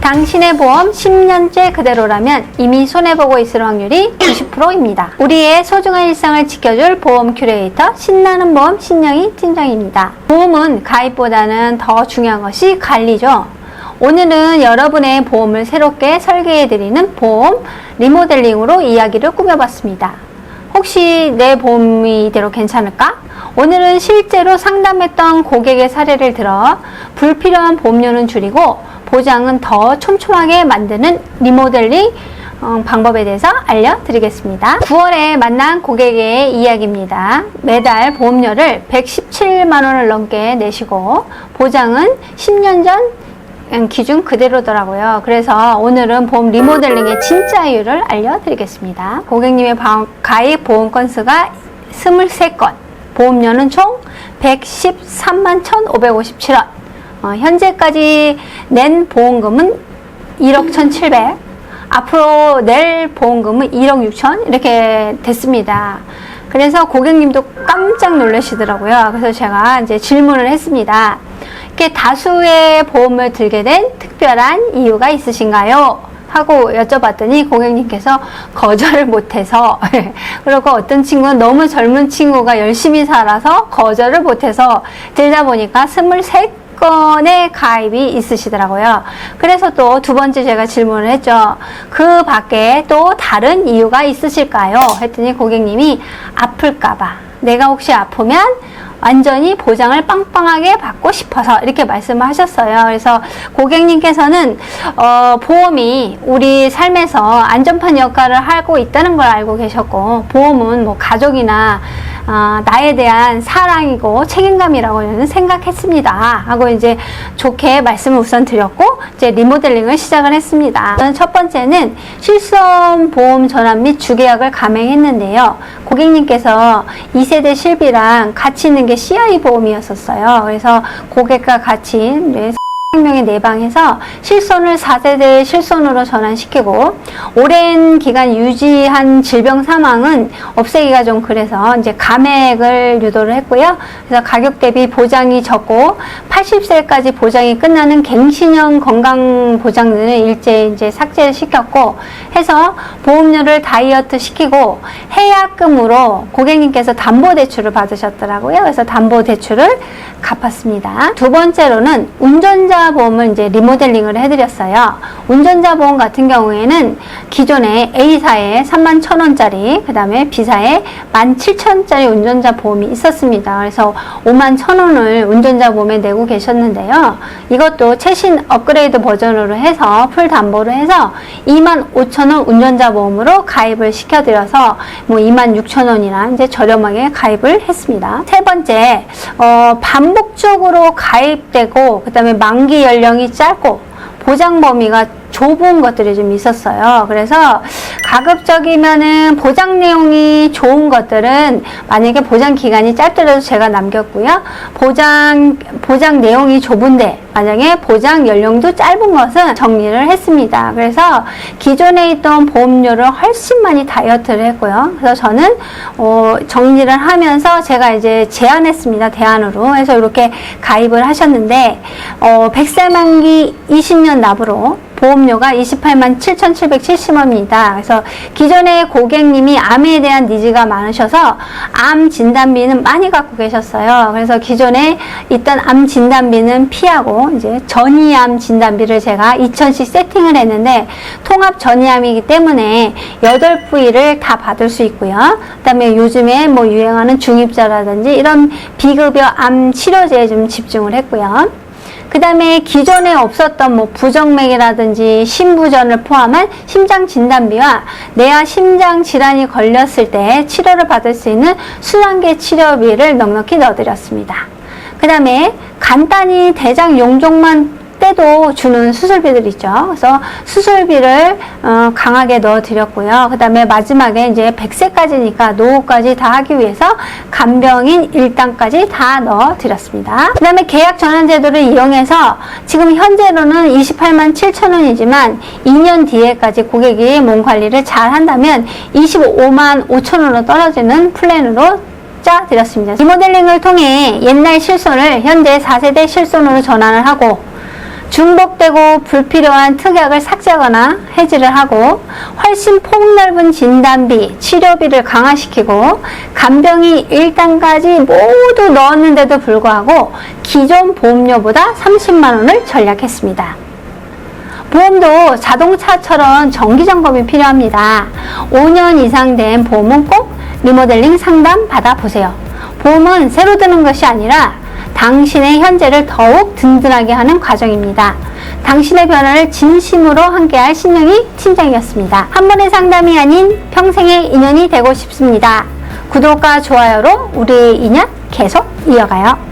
당신의 보험 10년째 그대로라면 이미 손해보고 있을 확률이 90%입니다. 우리의 소중한 일상을 지켜줄 보험 큐레이터 신나는 보험 신영희 팀장입니다. 보험은 가입보다는 더 중요한 것이 관리죠. 오늘은 여러분의 보험을 새롭게 설계해드리는 보험 리모델링으로 이야기를 꾸며봤습니다. 혹시 내 보험이 이대로 괜찮을까? 오늘은 실제로 상담했던 고객의 사례를 들어 불필요한 보험료는 줄이고 보장은 더 촘촘하게 만드는 리모델링 방법에 대해서 알려드리겠습니다. 9월에 만난 고객의 이야기입니다. 매달 보험료를 117만원을 넘게 내시고 보장은 10년 전 기준 그대로더라고요. 그래서 오늘은 보험 리모델링의 진짜 이유를 알려드리겠습니다. 고객님의 가입 보험 건수가 23건, 보험료는 총 113만 1,557원. 현재까지 낸 보험금은 1억 1,700, 앞으로 낼 보험금은 1억 6천 이렇게 됐습니다. 그래서 고객님도 깜짝 놀라시더라고요. 그래서 제가 이제 질문을 했습니다. 이렇게 다수의 보험을 들게 된 특별한 이유가 있으신가요? 하고 여쭤봤더니 고객님께서 거절을 못해서 그리고 어떤 친구는 너무 젊은 친구가 열심히 살아서 거절을 못해서 들다 보니까 23건의 가입이 있으시더라고요. 그래서 또 두 번째 제가 질문을 했죠. 그 밖에 또 다른 이유가 있으실까요? 했더니 고객님이 아플까봐, 내가 혹시 아프면 완전히 보장을 빵빵하게 받고 싶어서 이렇게 말씀을 하셨어요. 그래서 고객님께서는 보험이 우리 삶에서 안전판 역할을 하고 있다는 걸 알고 계셨고, 보험은 뭐 가족이나 나에 대한 사랑이고 책임감이라고 저는 생각했습니다 하고 이제 좋게 말씀을 우선 드렸고, 이제 리모델링을 시작을 했습니다. 첫 번째는 실손 보험 전환 및 주계약을 감행했는데요. 고객님께서 2세대 실비랑 같이 있는 게 CI 보험이었었어요. 그래서 고객과 같이 생명의 내방해서 실손을 4세대 실손으로 전환시키고, 오랜 기간 유지한 질병 사망은 없애기가 좀 그래서 이제 감액을 유도를 했고요. 그래서 가격 대비 보장이 적고 80세까지 보장이 끝나는 갱신형 건강 보장들은 일제 이제 삭제를 시켰고 해서 보험료를 다이어트 시키고 해약금으로 고객님께서 담보대출을 받으셨더라고요. 그래서 담보대출을 갚았습니다. 두 번째로는 운전자 보험을 이제 리모델링을 해드렸어요. 운전자 보험 같은 경우에는 기존에 A사에 31,000원짜리, 그 다음에 B사에 17,000원짜리 운전자 보험이 있었습니다. 그래서 51,000원을 운전자 보험에 내고 계셨는데요. 이것도 최신 업그레이드 버전으로 해서 풀 담보를 해서 25,000원 운전자 보험으로 가입을 시켜드려서 뭐 26,000원이나 이제 저렴하게 가입을 했습니다. 세 번째, 반복적으로 가입되고 그 다음에 만기 연령이 짧고 보장 범위가 좁은 것들이 좀 있었어요. 그래서 가급적이면은 보장 내용이 좋은 것들은 만약에 보장 기간이 짧더라도 제가 남겼고요. 보장 내용이 좁은데 만약에 보장 연령도 짧은 것은 정리를 했습니다. 그래서 기존에 있던 보험료를 훨씬 많이 다이어트를 했고요. 그래서 저는 정리를 하면서 제가 이제 제안했습니다. 대안으로 해서 이렇게 가입을 하셨는데 100세 만기 20년 납으로 보험료가 28만 7,770원입니다. 그래서 기존의 고객님이 암에 대한 니즈가 많으셔서 암 진단비는 많이 갖고 계셨어요. 그래서 기존에 있던 암 진단비는 피하고 이제 전이암 진단비를 제가 2,000씩 세팅을 했는데 통합 전이암이기 때문에 8부위를 다 받을 수 있고요. 그 다음에 요즘에 뭐 유행하는 중입자라든지 이런 비급여 암 치료제에 좀 집중을 했고요. 그 다음에 기존에 없었던 뭐 부정맥이라든지 심부전을 포함한 심장 진단비와 내가 심장 질환이 걸렸을 때 치료를 받을 수 있는 순환계 치료비를 넉넉히 넣어드렸습니다. 그 다음에 간단히 대장 용종만 때도 주는 수술비들 있죠. 그래서 수술비를 강하게 넣어드렸고요. 그 다음에 마지막에 이제 100세까지니까 노후까지 다 하기 위해서 간병인 1단까지 다 넣어드렸습니다. 그 다음에 계약 전환 제도를 이용해서 지금 현재로는 28만 7천원이지만 2년 뒤에까지 고객이 몸 관리를 잘 한다면 25만 5천원으로 떨어지는 플랜으로 짜드렸습니다. 리모델링을 통해 옛날 실손을 현재 4세대 실손으로 전환을 하고 중복되고 불필요한 특약을 삭제하거나 해지를 하고 훨씬 폭넓은 진단비, 치료비를 강화시키고 간병이 1단까지 모두 넣었는데도 불구하고 기존 보험료보다 30만 원을 절약했습니다. 보험도 자동차처럼 정기점검이 필요합니다. 5년 이상 된 보험은 꼭 리모델링 상담 받아보세요. 보험은 새로 드는 것이 아니라 당신의 현재를 더욱 든든하게 하는 과정입니다. 당신의 변화를 진심으로 함께할 신영희 팀장이었습니다. 한 번의 상담이 아닌 평생의 인연이 되고 싶습니다. 구독과 좋아요로 우리의 인연 계속 이어가요.